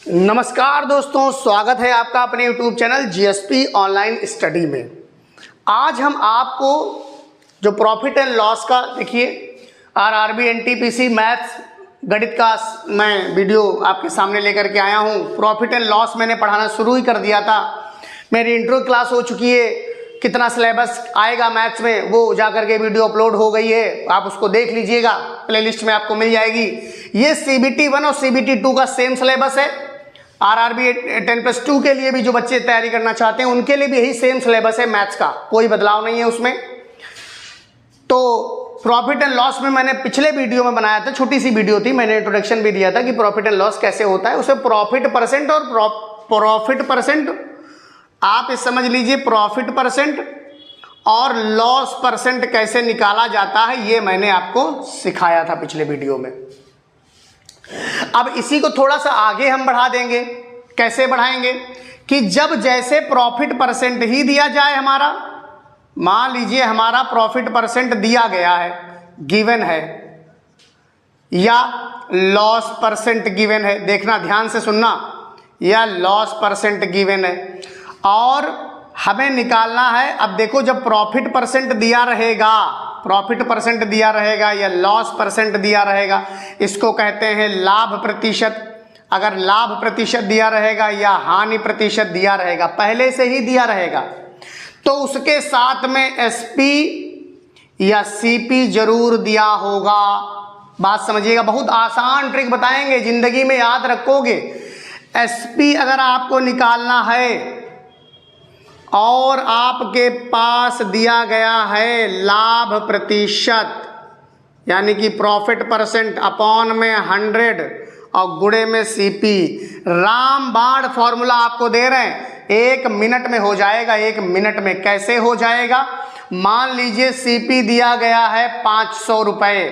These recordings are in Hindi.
नमस्कार दोस्तों, स्वागत है आपका अपने YouTube channel GSP online study में। आज हम आपको जो प्रॉफिट एंड लॉस का देखिए आरआरबी एनटीपीसी मैथ्स गणित का मैं वीडियो आपके सामने लेकर के आया हूं। प्रॉफिट एंड लॉस मैंने पढ़ाना शुरू ही कर दिया था। मेरी इंट्रो क्लास हो चुकी है। कितना सिलेबस आएगा मैथ्स में वो जाकर के वीडियो अपलोड हो गई है, आप उसको देख लीजिएगा, प्लेलिस्ट में आपको मिल जाएगी। ये CBT 1 और CBT 2 का सेम सिलेबस है। आरआरबी 10+2 के लिए भी जो बच्चे तैयारी करना चाहते हैं उनके लिए भी यही सेम सिलेबस है मैथ्स का, कोई बदलाव नहीं है उसमें। तो प्रॉफिट एंड लॉस में मैंने पिछले वीडियो में बनाया था, छोटी सी वीडियो थी, मैंने इंट्रोडक्शन भी दिया था कि प्रॉफिट एंड लॉस कैसे होता है। उसे प्रॉफिट परसेंट और प्रॉफिट परसेंट आप इस समझ लीजिए, प्रॉफिट परसेंट और लॉस परसेंट कैसे निकाला जाता है ये मैंने आपको सिखाया था पिछले वीडियो में। अब इसी को थोड़ा सा आगे हम बढ़ा देंगे। कैसे बढ़ाएंगे कि जब जैसे प्रॉफिट परसेंट ही दिया जाए, हमारा मान लीजिए हमारा प्रॉफिट परसेंट दिया गया है, गिवन है, या लॉस परसेंट गिवन है, देखना ध्यान से सुनना, या लॉस परसेंट गिवन है और हमें निकालना है। अब देखो जब प्रॉफिट परसेंट दिया रहेगा, प्रॉफिट परसेंट दिया रहेगा या लॉस परसेंट दिया रहेगा, इसको कहते हैं लाभ प्रतिशत। अगर लाभ प्रतिशत दिया रहेगा या हानि प्रतिशत दिया रहेगा, पहले से ही दिया रहेगा, तो उसके साथ में SP या CP जरूर दिया होगा। बात समझिएगा, बहुत आसान ट्रिक बताएंगे, जिंदगी में याद रखोगे। SP अगर आपको निकालना है और आपके पास दिया गया है लाभ प्रतिशत, यानी कि प्रॉफिट परसेंट अपॉन में 100 और गुणे में CP, रामबाण फॉर्मूला आपको दे रहे हैं, 1 मिनट में हो जाएगा। 1 मिनट में कैसे हो जाएगा? मान लीजिए CP दिया गया है 500 रुपये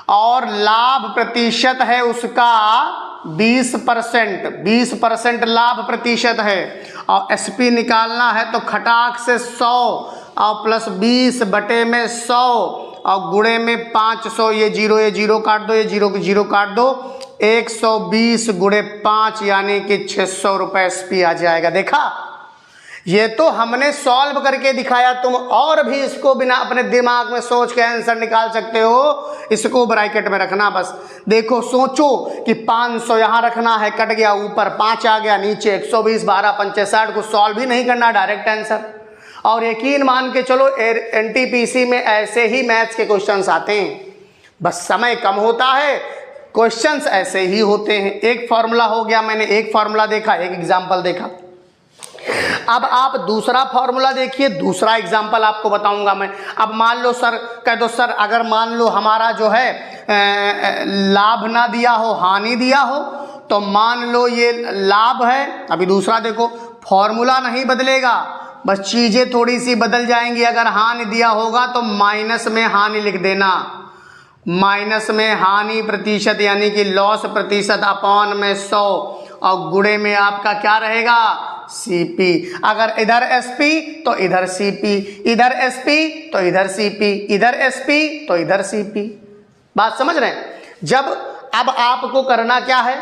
और लाभ प्रतिशत है उसका 20% लाभ प्रतिशत है, और SP निकालना है तो खटाक से 100 और प्लस 20 बटे में 100 और गुणे में 500। ये जीरो काट दो, ये जीरो काट दो, 120 गुणे 5 यानी कि 600 रुपये SP आ जाएगा। देखा, ये तो हमने सॉल्व करके दिखाया, तुम और भी इसको बिना अपने दिमाग में सोच के आंसर निकाल सकते हो। इसको ब्रैकेट में रखना, बस देखो, सोचो कि 500 यहाँ रखना है, कट गया, ऊपर 5 आ गया, नीचे 120, 12 पंचे 60 को सॉल्व भी नहीं करना, डायरेक्ट आंसर। और यकीन मान के चलो NTPC में ऐसे ही मैथ्स के क्वेश्चंस आते हैं, बस समय कम होता है, क्वेश्चंस ऐसे ही होते हैं। एक फॉर्मूला हो गया, मैंने एक फॉर्मूला देखा, एक एग्जाम्पल देखा। अब आप दूसरा फॉर्मूला देखिए, दूसरा एग्जाम्पल आपको बताऊंगा मैं। अब मान लो सर, कह दो सर, अगर मान लो हमारा जो है लाभ ना दिया हो, हानि दिया हो, तो मान लो ये लाभ है। अभी दूसरा देखो, फॉर्मूला नहीं बदलेगा, बस चीजें थोड़ी सी बदल जाएंगी। अगर हानि दिया होगा तो माइनस में हानि लिख देना, माइनस में हानि प्रतिशत यानी कि लॉस प्रतिशत अपॉन में 100 और गुणे में आपका क्या रहेगा? CP। अगर इधर SP तो इधर CP, इधर SP तो इधर CP, इधर SP तो इधर CP। बात समझ रहे हैं? जब अब आपको करना क्या है,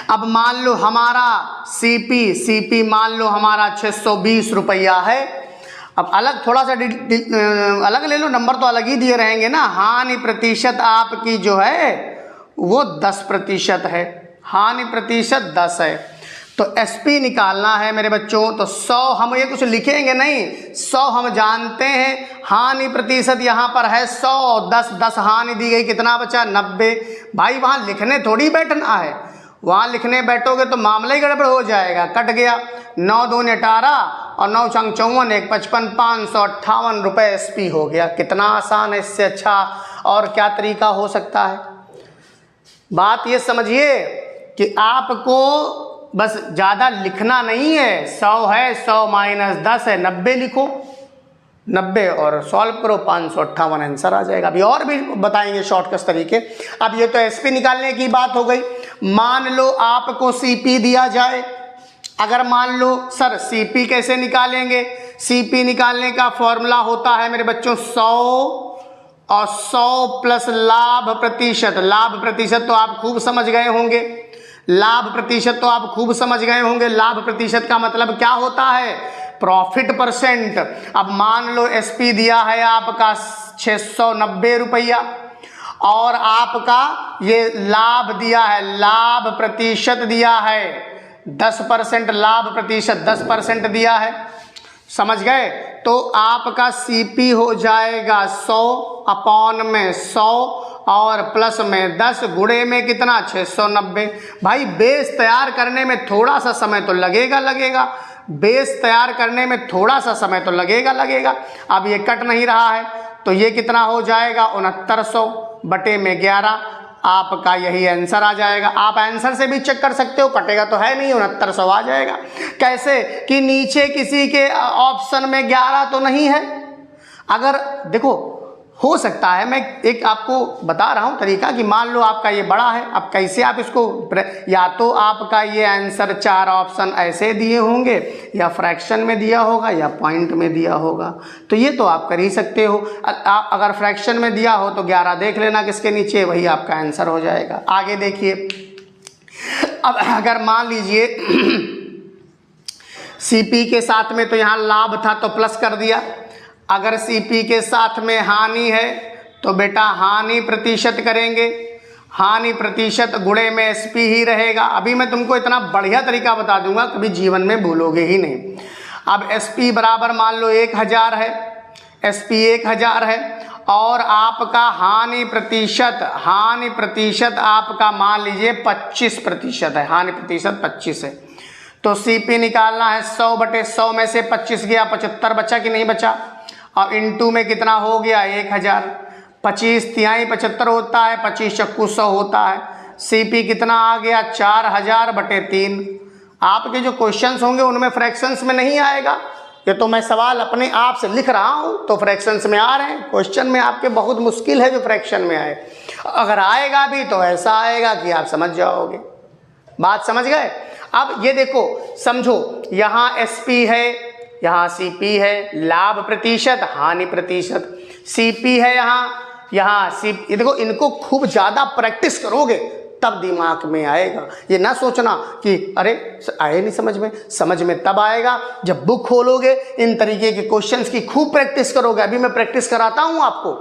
अब मान लो हमारा CP मान लो हमारा 620 रुपया है। अब अलग थोड़ा सा अलग ले लो, नंबर तो अलग ही दिए रहेंगे ना। हानि प्रतिशत आपकी जो है वो 10% है, हानि प्रतिशत 10 है, तो SP निकालना है मेरे बच्चों। तो 100 हम ये कुछ लिखेंगे नहीं, 100 हम जानते हैं, हानि प्रतिशत यहाँ पर है 100, 10 हानि दी गई, कितना बचा? 90। भाई वहाँ लिखने थोड़ी बैठना है, वहाँ लिखने बैठोगे तो मामला ही गड़बड़ हो जाएगा। कट गया, 9 दूनी 18 और 9 चंग 54, 1 55, 558 रुपये SP हो गया। कितना आसान है, इससे अच्छा और क्या तरीका हो सकता है? बात ये समझिए कि आपको बस ज़्यादा लिखना नहीं है। 100 है, 100 माइनस 10 है, 90 लिखो, 90 और सॉल्व करो, 558 आंसर आ जाएगा। अभी और भी बताएंगे शॉर्टकट तरीके। अब ये तो SP निकालने की बात हो गई। मान लो आपको CP दिया जाए, अगर मान लो सर CP कैसे निकालेंगे? CP निकालने का फॉर्मूला होता है मेरे बच्चों 100 और 100 प्लस लाभ प्रतिशत। लाभ प्रतिशत तो आप खूब समझ गए होंगे। लाभ प्रतिशत तो आप खूब समझ गए होंगे। लाभ प्रतिशत का मतलब क्या होता है? Profit percent. अब मान लो एसपी दिया है आपका 690 रुपया और आपका ये लाभ दिया है, लाभ प्रतिशत दिया है 10%, लाभ प्रतिशत 10% दिया है, समझ गए? तो आपका सीपी हो जाएगा 100 अपॉन में 100 और प्लस में 10 गुणे में कितना 690। भाई बेस तैयार करने में थोड़ा सा समय तो लगेगा, बेस तैयार करने में थोड़ा सा समय तो लगेगा। अब ये कट नहीं रहा है तो ये कितना हो जाएगा 6900 बटे में 11, आपका यही आंसर आ जाएगा। आप आंसर से भी चेक कर सकते हो, कटेगा तो है नहीं, 6900 आ जाएगा। कैसे कि नीचे किसी के ऑप्शन में 11 तो नहीं है। अगर देखो हो सकता है, मैं एक आपको बता रहा हूं तरीका कि मान लो आपका ये बड़ा है, अब कैसे आप इसको, या तो आपका ये आंसर 4 ऑप्शन ऐसे दिए होंगे या फ्रैक्शन में दिया होगा या पॉइंट में दिया होगा, तो ये तो आप कर ही सकते हो। अगर फ्रैक्शन में दिया हो तो 11 देख लेना किसके नीचे, वही आपका आंसर हो जाएगा। आगे देखिए, अब अगर मान लीजिए सीपी के साथ में तो यहाँ लाभ था तो प्लस कर दिया, अगर सीपी के साथ में हानि है तो बेटा हानि प्रतिशत करेंगे, हानि प्रतिशत गुणे में एसपी ही रहेगा। अभी मैं तुमको इतना बढ़िया तरीका बता दूंगा, कभी जीवन में भूलोगे ही नहीं। अब एसपी बराबर मान लो 1000 है, एसपी 1000 है और आपका हानि प्रतिशत आपका मान लीजिए 25% है, हानि प्रतिशत 25 है। तो सीपी निकालना है 100 बटे 100 में से 25 गया 75 बचा कि नहीं बचा, और इनटू में कितना हो गया 1000, 25 तिहाई 75 होता है, 25 चक्कू 100 होता है। सीपी कितना आ गया 4000 बटे 3। आपके जो क्वेश्चंस होंगे उनमें फ्रैक्शंस में नहीं आएगा, ये तो मैं सवाल अपने आप से लिख रहा हूँ तो फ्रैक्शंस में आ रहे हैं। क्वेश्चन में आपके बहुत मुश्किल है जो फ्रैक्शन में आए, अगर आएगा भी तो ऐसा आएगा कि आप समझ जाओगे। बात समझ गए? अब ये देखो समझो, यहाँ एसपी है, यहाँ सीपी है, लाभ प्रतिशत हानि प्रतिशत, सीपी है यहाँ सीपी। ये देखो, इनको खूब ज़्यादा प्रैक्टिस करोगे तब दिमाग में आएगा। ये ना सोचना कि अरे आए नहीं समझ में तब आएगा जब बुक खोलोगे, इन तरीके के क्वेश्चंस की खूब प्रैक्टिस करोगे। अभी मैं प्रैक्टिस कराता हूँ आपको,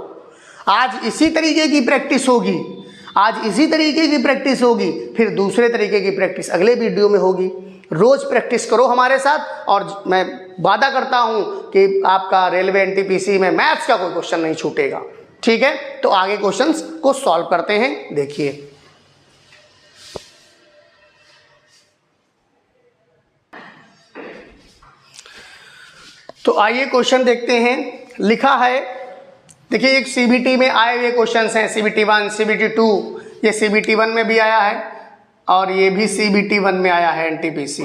आज इसी तरीके की प्रैक्टिस होगी, आज इसी तरीके की प्रैक्टिस होगी, फिर दूसरे तरीके की प्रैक्टिस अगले वीडियो में होगी। रोज प्रैक्टिस करो हमारे साथ और मैं वादा करता हूं कि आपका रेलवे एनटीपीसी में मैथ्स का कोई क्वेश्चन नहीं छूटेगा। ठीक है, तो आगे क्वेश्चंस को सॉल्व करते हैं। देखिए तो आइए क्वेश्चन देखते हैं। लिखा है, देखिए एक सीबीटी में आए हुए क्वेश्चंस हैं, सीबीटी 1, सीबीटी 2, ये सीबीटी 1 में भी आया है और ये भी सीबीटी 1 में आया है एनटीपीसी।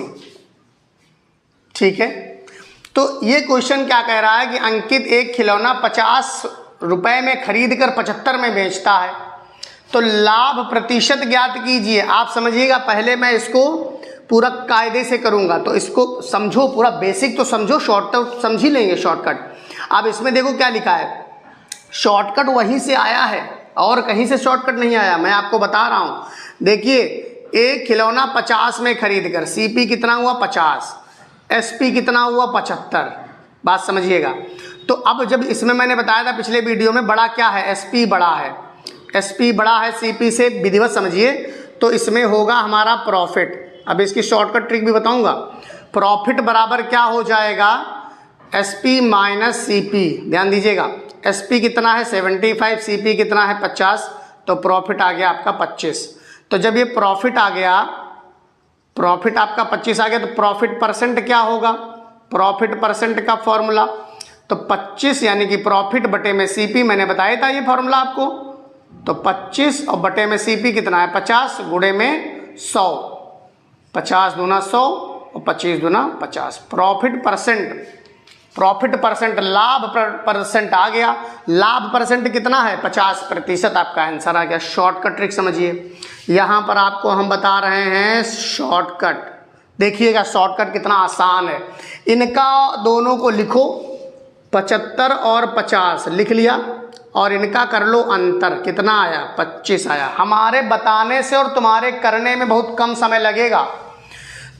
ठीक है, तो ये क्वेश्चन क्या कह रहा है कि अंकित एक खिलौना 50 रुपए में खरीद कर 75 में बेचता है, तो लाभ प्रतिशत ज्ञात कीजिए। आप समझिएगा, पहले मैं इसको पूरा कायदे से करूंगा, तो इसको समझो, पूरा बेसिक तो समझो, शॉर्टकट समझ ही लेंगे शॉर्टकट। अब इसमें देखो क्या लिखा है, शॉर्टकट वहीं से आया है और कहीं से शॉर्टकट नहीं आया, मैं आपको बता रहा हूं। देखिए एक खिलौना 50 में खरीद कर, सीपी कितना हुआ 50, एसपी कितना हुआ 75, बात समझिएगा। तो अब जब इसमें मैंने बताया था पिछले वीडियो में, बड़ा क्या है, एसपी बड़ा है, एसपी बड़ा है सीपी से, विधिवत समझिए। तो इसमें होगा हमारा प्रॉफिट। अब इसकी शॉर्टकट ट्रिक भी बताऊंगा। प्रॉफिट बराबर क्या हो जाएगा, एसपी माइनस सीपी। ध्यान दीजिएगा, एसपी कितना है 75, सीपी कितना है 50, तो प्रॉफिट आ गया आपका 25। तो जब ये प्रॉफिट आ गया, प्रॉफिट आपका 25 आ गया, तो प्रॉफिट परसेंट क्या होगा, प्रॉफिट परसेंट का फॉर्मूला तो 25 यानी कि प्रॉफिट बटे में सीपी, मैंने बताया था ये फॉर्मूला आपको। तो 25 और बटे में सीपी कितना है 50 गुणे में 100, 50 दूना 100 और 25 दूना 50। प्रॉफिट परसेंट, प्रॉफिट परसेंट, लाभ परसेंट आ गया। लाभ परसेंट कितना है 50%, आपका आंसर आ गया। शॉर्टकट ट्रिक समझिए, यहाँ पर आपको हम बता रहे हैं शॉर्टकट। देखिएगा शॉर्टकट कितना आसान है। इनका दोनों को लिखो, 75 और 50 लिख लिया, और इनका कर लो अंतर, कितना आया 25 आया। हमारे बताने से और तुम्हारे करने में बहुत कम समय लगेगा,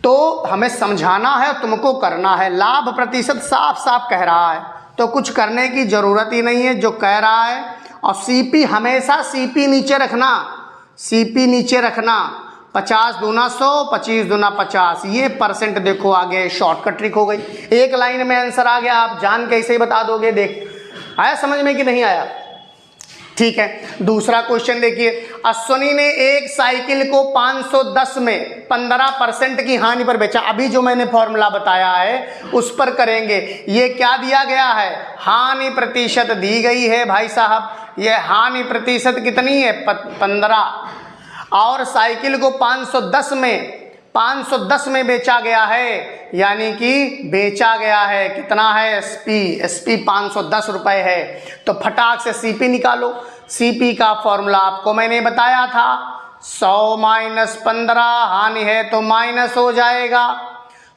तो हमें समझाना है, तुमको करना है। लाभ प्रतिशत साफ साफ कह रहा है तो कुछ करने की ज़रूरत ही नहीं है, जो कह रहा है। और सीपी हमेशा सीपी नीचे रखना, सीपी नीचे रखना। 50 दूना 100, 25 दूना 50, ये परसेंट देखो आ गया, शॉर्टकट ट्रिक हो गई। एक लाइन में आंसर आ गया, आप जान कैसे ही बता दोगे। देख आया समझ में कि नहीं आया? ठीक है, दूसरा क्वेश्चन देखिए। अश्वनी ने एक साइकिल को 510 में 15% की हानि पर बेचा। अभी जो मैंने फॉर्मूला बताया है उस पर करेंगे। ये क्या दिया गया है? हानि प्रतिशत दी गई है भाई साहब। ये हानि प्रतिशत कितनी है? 15। और साइकिल को 510 में बेचा गया है, यानी कि बेचा गया है कितना है? एसपी 510 रुपए है। तो फटाक से सीपी निकालो। सीपी का फॉर्मूला आपको मैंने बताया था, 100 माइनस 15, हानि है तो माइनस हो जाएगा।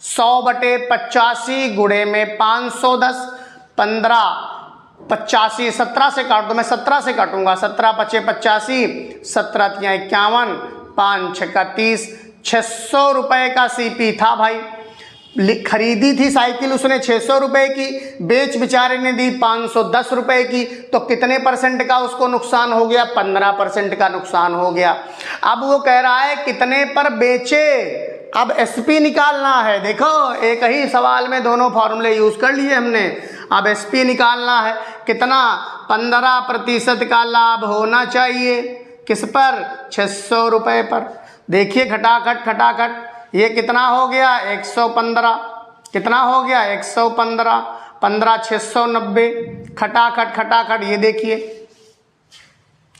100 बटे 85 गुणे में 510, 15 85, 17 से काट दो, मैं 17 से काटूंगा। 17 पचे 85, 17 तिया 51, 5 छक्का 30, 600 रुपए का सीपी था भाई। खरीदी थी साइकिल उसने 600 रुपए की, बेच बेचारे ने दी 510 रुपए की, तो कितने परसेंट का उसको नुकसान हो गया? 15% का नुकसान हो गया। अब वो कह रहा है कितने पर बेचे। अब एसपी निकालना है। देखो एक ही सवाल में दोनों फॉर्मूले यूज कर लिए हमने। अब एसपी निकालना है, कितना? 15% का लाभ होना चाहिए। किस पर? 600 रुपए पर। देखिए खटाखट खटाखट, ये कितना हो गया? 115। कितना हो गया? 115, 15 690, खटाखट खटाखट। ये देखिए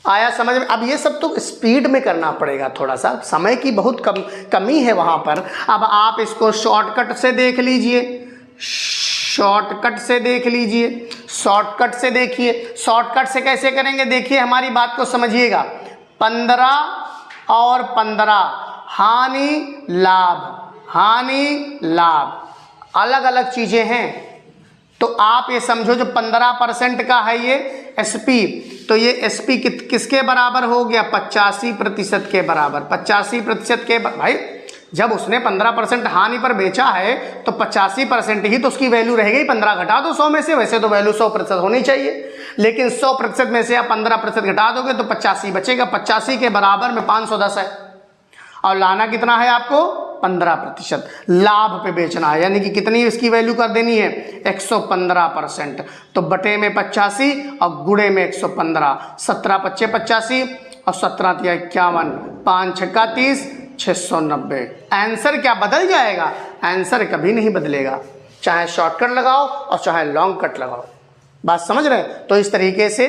आया समझ में? अब ये सब तो स्पीड में करना पड़ेगा, थोड़ा सा समय की बहुत कमी है वहाँ पर। अब आप इसको शॉर्टकट से देख लीजिए, शॉर्टकट से देख लीजिए, शॉर्टकट से देखिए। शॉर्टकट से कैसे करेंगे? देखिए हमारी बात को समझिएगा। 15 और 15, हानि लाभ अलग अलग चीजें हैं। तो आप ये समझो जो 15% का है ये एसपी, तो ये एसपी किसके बराबर हो गया? 85% के बराबर। 85% के भाई, जब उसने 15% हानि पर बेचा है तो 85% ही तो उसकी वैल्यू रह गई। 15 घटा दो 100 में से, वैसे तो वैल्यू 100% होनी चाहिए, लेकिन 100% में से आप 15% घटा दोगे तो 85 बचेगा। 85 के बराबर में 510 है, और लाना कितना है आपको? 15%। लाभ पे बेचना है, यानी कि कितनी इसकी वैल्यू कर देनी है? 115%। तो बटे में 85 और गुणे में 115, 17 पच्चे 85 और 17 तिया 51, 5 छक्का 30, 690। आंसर क्या बदल जाएगा? आंसर कभी नहीं बदलेगा, चाहे शॉर्टकट लगाओ और चाहे लॉन्ग कट लगाओ। बात समझ रहे? तो इस तरीके से